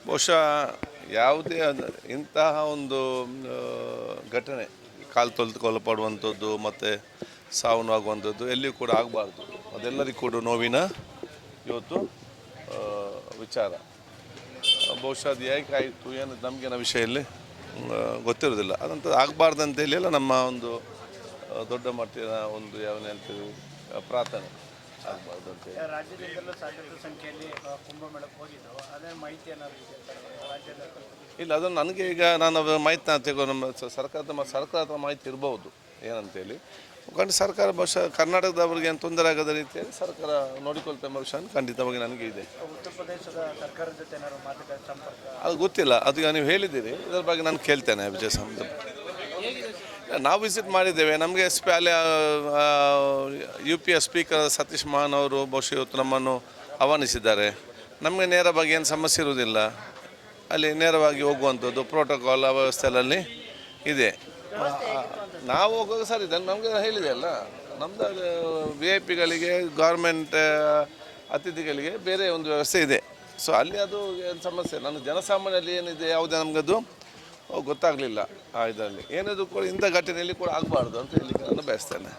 ಬಹುಶಃ ಯಾವುದೇ ಇಂತಹ ಒಂದು ಘಟನೆ ಕಾಲು ತೊಳೆದುಕೊಳ್ಳಲ್ಪಡುವಂಥದ್ದು ಮತ್ತು ಸಾವು ನೋವಾಗುವಂಥದ್ದು ಎಲ್ಲಿಯೂ ಕೂಡ ಆಗಬಾರ್ದು. ಅದೆಲ್ಲರಿಗೂ ಕೂಡ ನೋವಿನ ಇವತ್ತು ವಿಚಾರ. ಬಹುಶಃ ಅದು ಹೇಗೆ ಆಯಿತು ಏನು ನಮಗೇನ ವಿಷಯದಲ್ಲಿ ಗೊತ್ತಿರೋದಿಲ್ಲ. ಅದಂತ ಆಗಬಾರ್ದಂತೇಳಿ ಎಲ್ಲ ನಮ್ಮ ಒಂದು ದೊಡ್ಡ ಮಟ್ಟಿನ ಒಂದು ಯಾವ ಹೇಳ್ತೀವಿ ಪ್ರಾರ್ಥನೆ ಆಗಬಾರ್ದು ಅಂತೇಳಿ. ರಾಜ್ಯದಿಂದಲೂ ಸಾಕಷ್ಟು ಸಂಖ್ಯೆಯಲ್ಲಿ ಕುಂಭಮೇಳಕ್ಕೆ ಹೋಗಿದ್ದು ಅದೇ ಮಾಹಿತಿ ಏನಾದರೂ ಇಲ್ಲ, ಅದನ್ನು ನನಗೆ ಈಗ ನಾನು ಮಾಹಿತಿ ತೆಗೋ ನಮ್ಮ ಸರ್ಕಾರದ ಮಾಹಿತಿ ಇರ್ಬೋದು ಏನಂತೇಳಿ. ಯಾಕಂದರೆ ಸರ್ಕಾರ ಬಹುಶಃ ಕರ್ನಾಟಕದವರಿಗೆ ಏನು ತೊಂದರೆ ಆಗದ ರೀತಿಯಲ್ಲಿ ಸರ್ಕಾರ ನೋಡಿಕೊಳ್ತಾ ಎಂಬ ವಿಷಯ ಖಂಡಿತವಾಗಿ ನನಗೆ ಇದೆ. ಉತ್ತರ ಪ್ರದೇಶದ ಸರ್ಕಾರದ ಜೊತೆ ಏನಾದರೂ ಮಾತುಕತೆ ಸಂಪರ್ಕ ಅದು ಗೊತ್ತಿಲ್ಲ. ಅದು ಈಗ ನೀವು ಹೇಳಿದ್ದೀರಿ, ಇದರ ಬಗ್ಗೆ ನಾನು ಕೇಳ್ತೇನೆ. ವಿಜಯ ಸಂಬಂಧ ನಾವು ವಿಸಿಟ್ ಮಾಡಿದ್ದೇವೆ. ನಮಗೆ ಅಲ್ಲಿ UP ಸ್ಪೀಕರ್ ಸತೀಶ್ ಮಹಾನ್ ಅವರು ಬಹುಶಃ ಇವತ್ತು ನಮ್ಮನ್ನು ಆಹ್ವಾನಿಸಿದ್ದಾರೆ. ನಮಗೆ ನೇರವಾಗಿ ಏನು ಸಮಸ್ಯೆ ಇರುವುದಿಲ್ಲ, ಅಲ್ಲಿ ನೇರವಾಗಿ ಹೋಗುವಂಥದ್ದು ಪ್ರೋಟೋಕಾಲ್ ವ್ಯವಸ್ಥೆಯಲ್ಲಿ ಇದೆ. ನಾವು ಹೋಗುವಾಗ ಸರಿ ಇದೆ. ನಮಗೆ ಹೇಳಿದೆ ಅಲ್ಲ, ನಮ್ಮದು VIP ಗೌರ್ಮೆಂಟ್ ಅತಿಥಿಗಳಿಗೆ ಬೇರೆ ಒಂದು ವ್ಯವಸ್ಥೆ ಇದೆ. ಸೊ ಅಲ್ಲಿ ಅದು ಏನು ಸಮಸ್ಯೆ, ನನಗೆ ಜನಸಾಮಾನ್ಯರಲ್ಲಿ ಏನಿದೆ ಯಾವುದೇ ನಮಗದು ಗೊತ್ತಾಗಲಿಲ್ಲ. ಇದರಲ್ಲಿ ಏನಿದು ಕೂಡ ಇಂಥ ಘಟನೆಯಲ್ಲಿ ಕೂಡ ಆಗಬಾರ್ದು ಅಂತ ಹೇಳಲಿಕ್ಕೆ ನಾನು ಬಯಸ್ತೇನೆ.